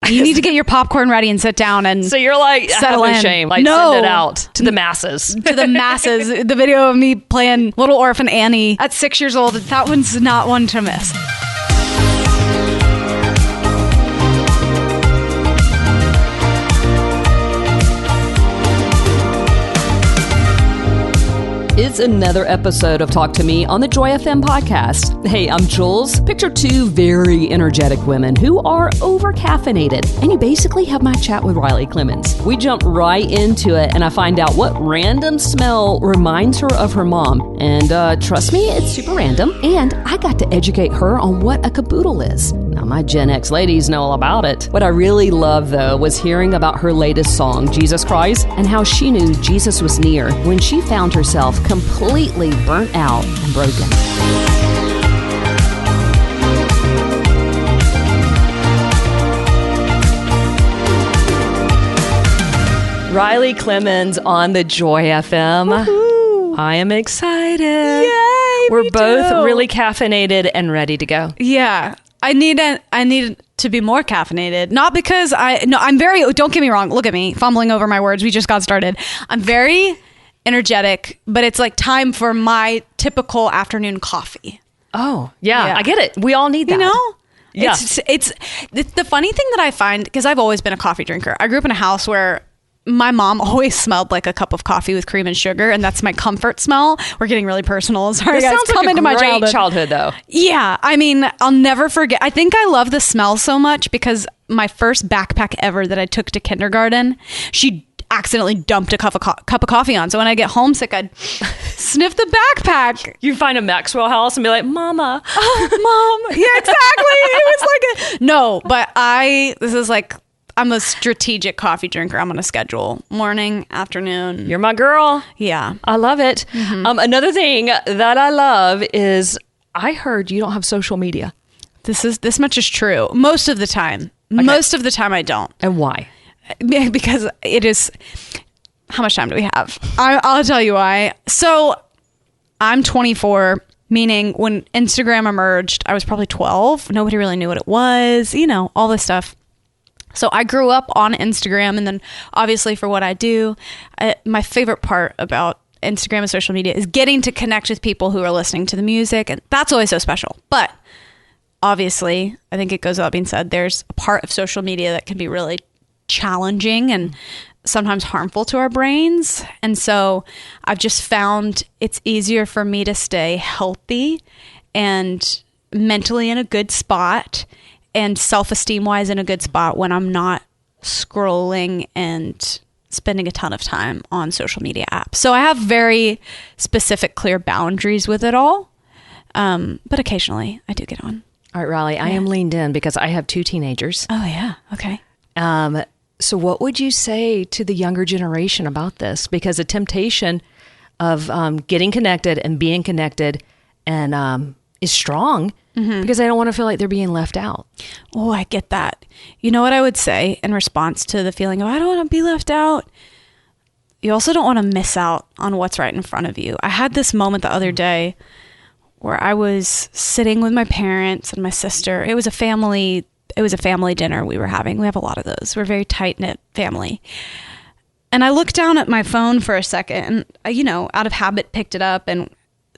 You need to get your popcorn ready and sit down and So you're like, settle have no in. shame. Like, No. send it out to the masses. To the masses. The video of me playing Little Orphan Annie at 6 years old, that one's not one to miss. It's another episode of Talk to Me on the Joy FM podcast. Hey, I'm Jules. Picture two very energetic women who are over-caffeinated, and you basically have my chat with Riley Clemmons. We jump right into it, and I find out what random smell reminds her of her mom. And trust me, it's super random. And I got to educate her on what a caboodle is. Now, my Gen X ladies know all about it. What I really loved, though, was hearing about her latest song, Jesus Christ, and how she knew Jesus was near when she found herself completely burnt out and broken. Riley Clemmons on the Joy FM. Woo-hoo. I am excited. Yay! We're me both too. really caffeinated and ready to go. Yeah. I need to be more caffeinated. Not because I'm very, don't get me wrong. Look at me fumbling over my words. We just got started. I'm very energetic, but it's like time for my typical afternoon coffee. Oh, yeah. Yeah. I get it. We all need that. You know? Yeah. It's the funny thing that I find, because I've always been a coffee drinker. I grew up in a house where my mom always smelled like a cup of coffee with cream and sugar, and that's my comfort smell. We're getting really personal. Sorry, This guys. sounds Come like into a my great childhood. though. Yeah, I mean, I'll never forget. I think I love the smell so much because my first backpack ever that I took to kindergarten, she accidentally dumped a cup of coffee on. So when I get homesick, I'd sniff the backpack. You find a Maxwell house and be like, Mama. Oh, Mom. Yeah, exactly. It was like no, but I'm a strategic coffee drinker. I'm on a schedule. Morning, afternoon. You're my girl. Yeah. I love it. Mm-hmm. Another thing that I love is I heard you don't have social media. This much is true. Most of the time. Okay. Most of the time I don't. And why? Because it is... How much time do we have? I'll tell you why. So I'm 24, meaning when Instagram emerged, I was probably 12. Nobody really knew what it was. You know, all this stuff. So I grew up on Instagram, and then obviously for what I do, my favorite part about Instagram and social media is getting to connect with people who are listening to the music, and that's always so special. But obviously, I think it goes without being said, there's a part of social media that can be really challenging and sometimes harmful to our brains. And so I've just found it's easier for me to stay healthy and mentally in a good spot and self-esteem wise in a good spot when I'm not scrolling and spending a ton of time on social media apps. So I have very specific, clear boundaries with it all. But occasionally I do get on. All right, Riley, I am leaned in because I have two teenagers. Oh, yeah. Okay. So what would you say to the younger generation about this? Because the temptation of getting connected and being connected and is strong because they don't want to feel like they're being left out. Oh, I get that. You know what I would say in response to the feeling of I don't want to be left out? You also don't want to miss out on what's right in front of you. I had this moment the other day where I was sitting with my parents and my sister. It was a family dinner we were having. We have a lot of those. We're a very tight-knit family. And I looked down at my phone for a second and, out of habit picked it up, and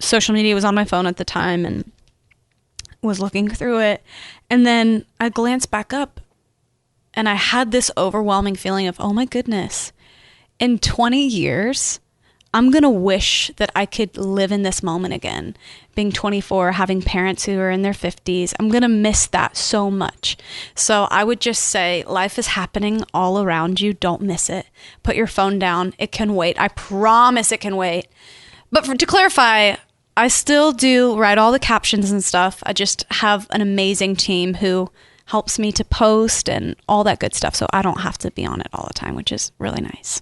social media was on my phone at the time and was looking through it. And then I glanced back up and I had this overwhelming feeling of, oh my goodness, in 20 years, I'm going to wish that I could live in this moment again. Being 24, having parents who are in their 50s, I'm going to miss that so much. So I would just say life is happening all around you. Don't miss it. Put your phone down. It can wait. I promise it can wait. But to clarify, I still do write all the captions and stuff. I just have an amazing team who helps me to post and all that good stuff. So I don't have to be on it all the time, which is really nice.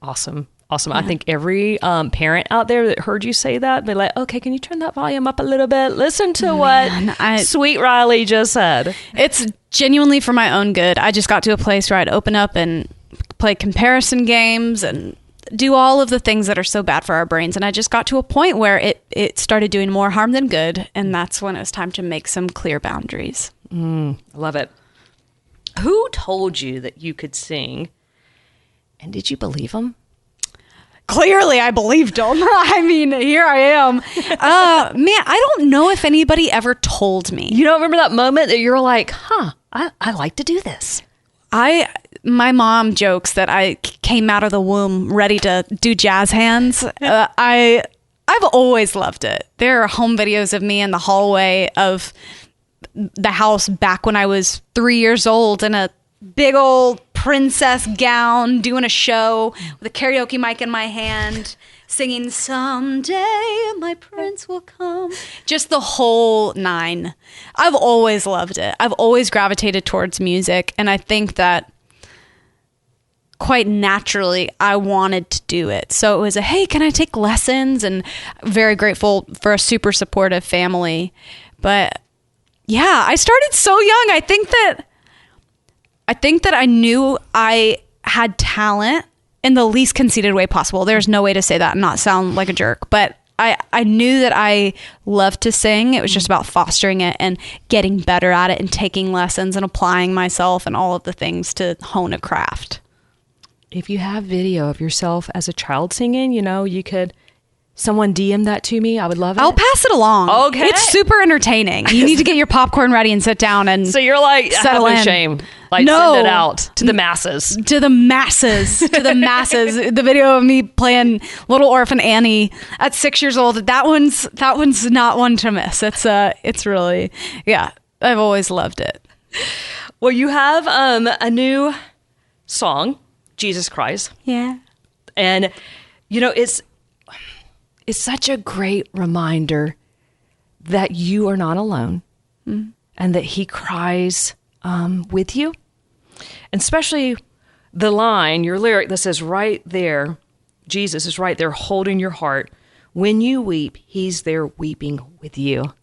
Awesome. I think every parent out there that heard you say that, they're like, okay, can you turn that volume up a little bit? Listen to what sweet Riley just said. It's genuinely for my own good. I just got to a place where I'd open up and play comparison games and do all of the things that are so bad for our brains. And I just got to a point where it started doing more harm than good. And that's when it was time to make some clear boundaries. I love it. Who told you that you could sing? And did you believe them? Clearly, I believed him. I mean, here I am. Man, I don't know if anybody ever told me. You don't remember that moment that you're like, I like to do this? My mom jokes that I came out of the womb ready to do jazz hands. I've always loved it. There are home videos of me in the hallway of the house back when I was 3 years old in a big old princess gown doing a show with a karaoke mic in my hand, singing "Someday My Prince Will Come." Just the whole nine. I've always loved it. I've always gravitated towards music, and I think that quite naturally I wanted to do it. So it was hey, can I take lessons? And very grateful for a super supportive family. But yeah, I started so young. I think that I knew I had talent in the least conceited way possible. There's no way to say that and not sound like a jerk, but I knew that I loved to sing. It was just about fostering it and getting better at it and taking lessons and applying myself and all of the things to hone a craft. If you have video of yourself as a child singing, you could... Someone DM that to me. I would love it. I'll pass it along. Okay. It's super entertaining. You need to get your popcorn ready and sit down and so you're like, settle have no in. shame. Like, no. Send it out to the masses. To the masses. To the masses. The video of me playing Little Orphan Annie at 6 years old. That one's not one to miss. It's really, yeah. I've always loved it. Well, you have a new song, Jesus Christ. Yeah. And it's such a great reminder that you are not alone and that he cries with you. And especially the line, your lyric that says right there, Jesus is right there holding your heart. When you weep, he's there weeping with you.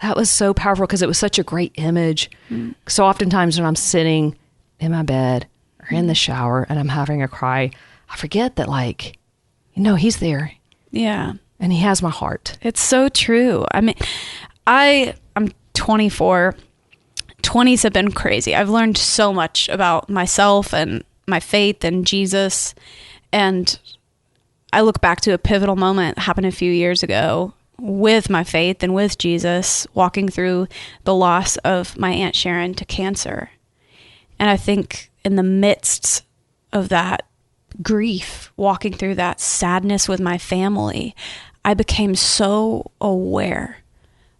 That was so powerful because it was such a great image. So oftentimes when I'm sitting in my bed or in the shower and I'm having a cry, I forget that he's there. Yeah. And he has my heart. It's so true. I mean, I'm 24. 20s have been crazy. I've learned so much about myself and my faith and Jesus. And I look back to a pivotal moment that happened a few years ago with my faith and with Jesus, walking through the loss of my Aunt Sharon to cancer. And I think in the midst of that grief, walking through that sadness with my family, I became so aware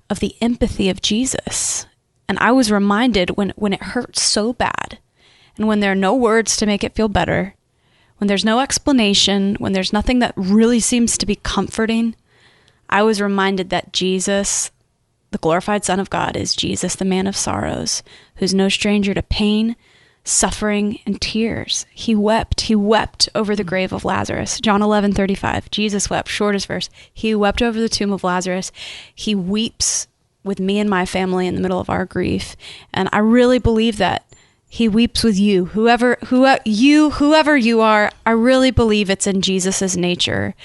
of the empathy of Jesus. And I was reminded when it hurts so bad, and when there are no words to make it feel better, when there's no explanation, when there's nothing that really seems to be comforting, I was reminded that Jesus, the glorified Son of God, is Jesus, the man of sorrows, who's no stranger to pain, suffering, and tears. He wept over the grave of Lazarus. John 11:35. Jesus wept, shortest verse. He wept over the tomb of Lazarus. He weeps with me and my family in the middle of our grief. And I really believe that he weeps with you, whoever you are. I really believe it's in Jesus's nature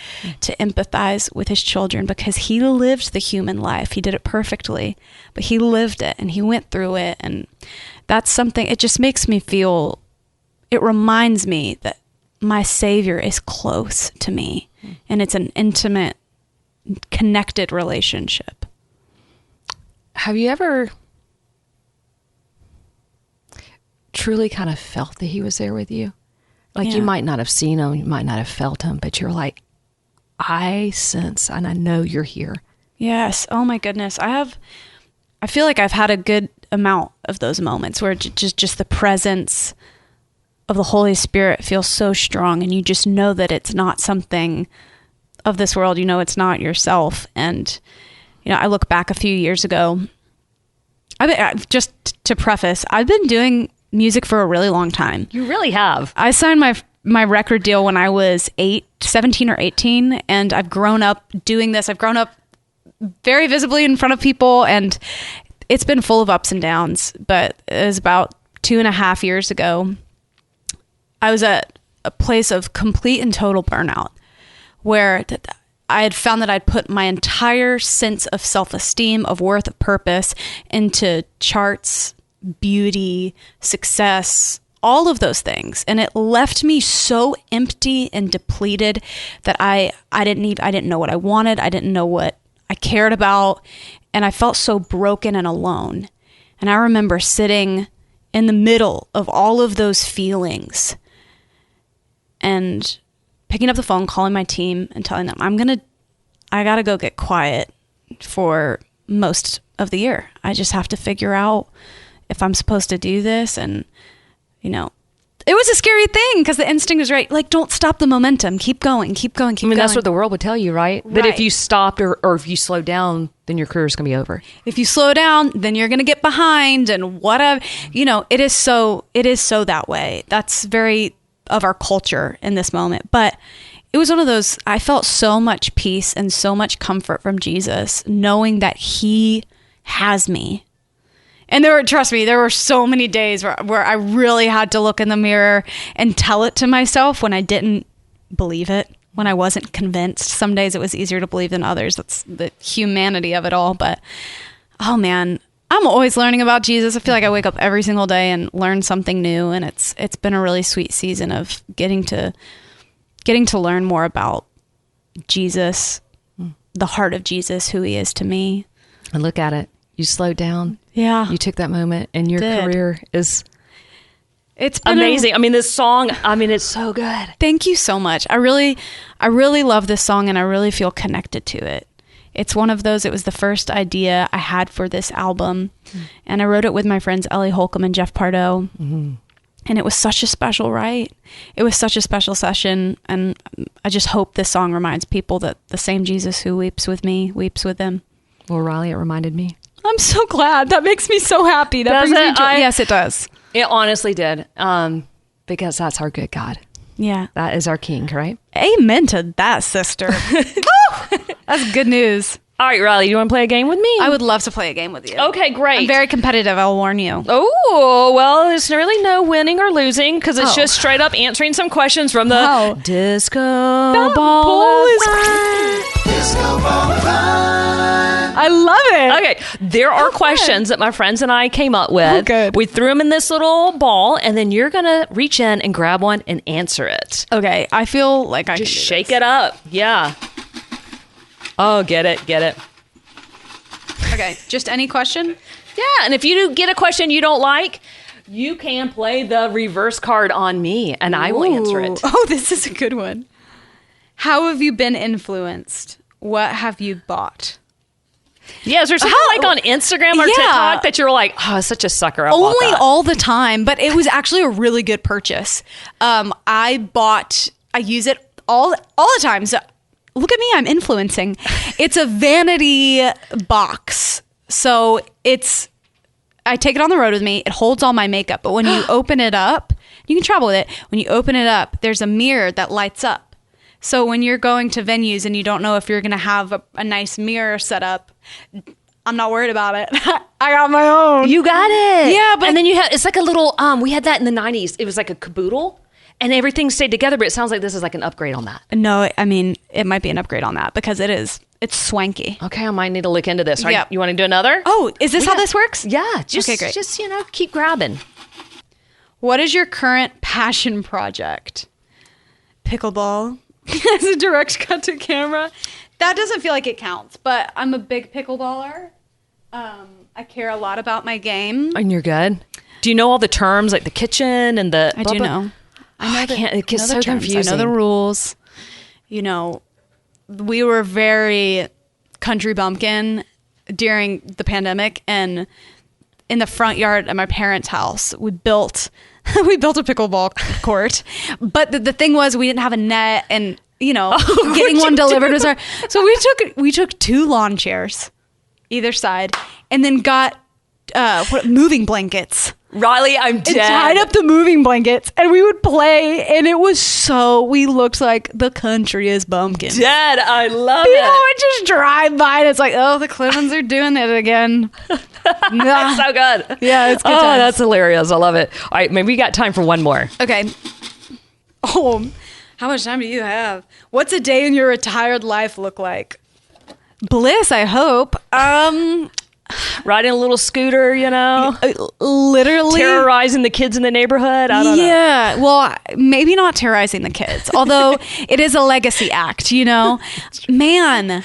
to empathize with his children, because he lived the human life. He did it perfectly, but he lived it and he went through it. And that's something, it just makes me feel, it reminds me that my Savior is close to me, and it's an intimate, connected relationship. Have you ever truly kind of felt that he was there with you? Like, you might not have seen him, you might not have felt him, but you're like, I sense and I know you're here. Yes. Oh my goodness. I feel like I've had a good amount of those moments where just the presence of the Holy Spirit feels so strong, and you just know that it's not something of this world. You know, it's not yourself. And, I look back a few years ago, just to preface, I've been doing music for a really long time. You really have. I signed my record deal when I was 17 or 18, and I've grown up doing this. I've grown up very visibly in front of people, and it's been full of ups and downs. But it was about 2.5 years ago, I was at a place of complete and total burnout, where I had found that I'd put my entire sense of self-esteem, of worth, of purpose into charts beauty, success, all of those things. And it left me so empty and depleted that I didn't know what I wanted. I didn't know what I cared about. And I felt so broken and alone. And I remember sitting in the middle of all of those feelings and picking up the phone, calling my team and telling them, I got to go get quiet for most of the year. I just have to figure out if I'm supposed to do this. And, you know, it was a scary thing because the instinct is right. Like, don't stop the momentum. Keep going, keep going, keep going. That's what the world would tell you, right? That if you stopped or if you slowed down, then your career's going to be over. If you slow down, then you're going to get behind and whatever. You know, it is so that way. That's very of our culture in this moment. But it was one of those, I felt so much peace and so much comfort from Jesus, knowing that he has me. And trust me, there were so many days where I really had to look in the mirror and tell it to myself when I didn't believe it, when I wasn't convinced. Some days it was easier to believe than others. That's the humanity of it all. But, oh man, I'm always learning about Jesus. I feel like I wake up every single day and learn something new. And it's been a really sweet season of getting to learn more about Jesus, the heart of Jesus, who he is to me. And look at it. You slowed down. Yeah. You took that moment and your career is it's amazing. This song, it's so good. Thank you so much. I really love this song and I really feel connected to it. It's one of those, it was the first idea I had for this album. And I wrote it with my friends Ellie Holcomb and Jeff Pardo. Mm-hmm. And it was such a special write. It was such a special session. And I just hope this song reminds people that the same Jesus who weeps with me, weeps with them. Well, Riley, it reminded me. I'm so glad. That makes me so happy. That brings me joy. Yes, it does. It honestly did. Because that's our good God. Yeah. That is our King, right? Amen to that, sister. That's good news. All right, Riley, you want to play a game with me? I would love to play a game with you. Okay, great. I'm very competitive, I'll warn you. Oh, well, there's really no winning or losing because it's just straight up answering some questions from the Disco Ball of Fun. Disco Ball of Fun. I love it. Okay, there are questions that my friends and I came up with. Oh, good. We threw them in this little ball, and then you're going to reach in and grab one and answer it. Okay, I feel like I just shake it up. Yeah. Oh, get it. Okay, just any question? Yeah, and if you do get a question you don't like, you can play the reverse card on me, and I will answer it. Oh, this is a good one. How have you been influenced? What have you bought? Yeah, is there something like on Instagram or TikTok that you're like, oh, such a sucker? Only all the time, but it was actually a really good purchase. I use it all the time. So look at me, I'm influencing. It's a vanity box. So I take it on the road with me. It holds all my makeup. But when you open it up, you can travel with it. When you open it up, there's a mirror that lights up. So when you're going to venues and you don't know if you're going to have a nice mirror set up, I'm not worried about it. I got my own. You got it. Yeah. But and then it's like a little, we had that in the 90s. It was like a caboodle. And everything stayed together, but it sounds like this is like an upgrade on that. No, I mean, it might be an upgrade on that because it's swanky. Okay, I might need to look into this. Right? Yep. You want to do another? Oh, is this how this works? Yeah. Okay, great. Just, keep grabbing. What is your current passion project? Pickleball. As a direct cut to camera. That doesn't feel like it counts, but I'm a big pickleballer. I care a lot about my game. And you're good. Do you know all the terms, like the kitchen and the... I do know. I can't. It gets so confusing. I know the rules. We were very country bumpkin during the pandemic, and in the front yard at my parents' house, we built a pickleball court. But the thing was, we didn't have a net, and getting one delivered was hard. So we took 2 lawn chairs, either side, and then got moving blankets. Riley, I'm dead. And tied up the moving blankets, and we would play, and it was we looked like the countryest bumpkin. Dead. I love it. People would just drive by, and it's like, oh, the Clemmons are doing it again. That's so good. Yeah, it's good times. That's hilarious. I love it. All right, maybe we got time for one more. Okay. Oh, how much time do you have? What's a day in your retired life look like? Bliss, I hope. riding a little scooter, Literally terrorizing the kids in the neighborhood. I don't know. Yeah, well, maybe not terrorizing the kids, although it is a legacy act, Man,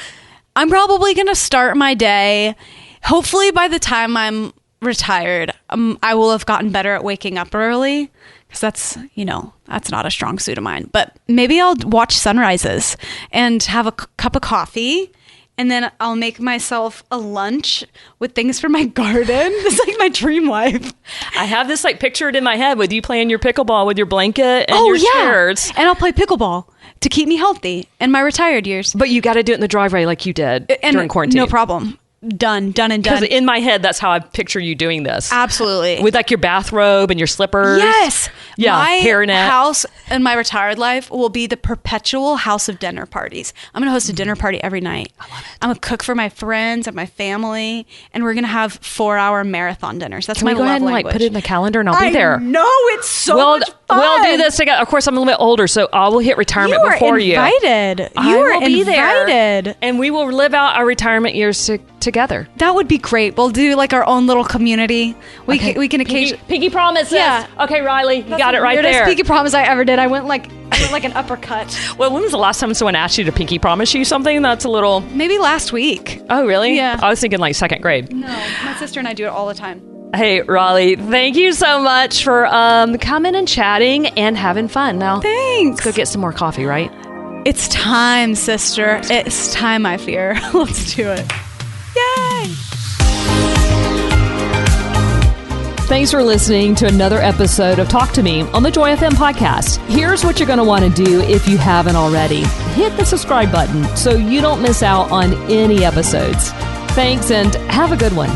I'm probably going to start my day. Hopefully by the time I'm retired, I will have gotten better at waking up early, because that's not a strong suit of mine. But maybe I'll watch sunrises and have a cup of coffee. And then I'll make myself a lunch with things for my garden. It's like my dream life. I have this pictured in my head with you playing your pickleball with your blanket and your chairs. And I'll play pickleball to keep me healthy in my retired years. But you got to do it in the driveway like you did during quarantine. No problem. Done and done. Because in my head, that's how I picture you doing this. Absolutely. With your bathrobe and your slippers. Yes. Yeah. My hairnet. house in my retired life will be the perpetual house of dinner parties. I'm going to host a dinner party every night. I love it. I'm going to cook for my friends and my family, and we're going to have 4-hour marathon dinners. That's Can my we go ahead love and language. put it in the calendar and I'll be there? No, it's so much fun. We'll do this together. Of course, I'm a little bit older, so I will hit retirement before you. You are invited. And we will live out our retirement years together. That would be great. We'll do our own little community. We can occasionally. Pinky promises. Yeah. Okay, Riley, you got it right Weirdest there. pinky promise I ever did. I went like an uppercut. Well, when was the last time someone asked you to pinky promise you something? That's a little... Maybe last week. Oh, really? Yeah. I was thinking second grade. No, my sister and I do it all the time. Hey, Riley, thank you so much for coming and chatting and having fun. Now, Thanks. let's go get some more coffee, right? It's time, sister. It's time, I fear. Let's do it. Yay! Thanks for listening to another episode of Talk to Me on the Joy FM podcast. Here's what you're going to want to do if you haven't already. Hit the subscribe button so you don't miss out on any episodes. Thanks and have a good one.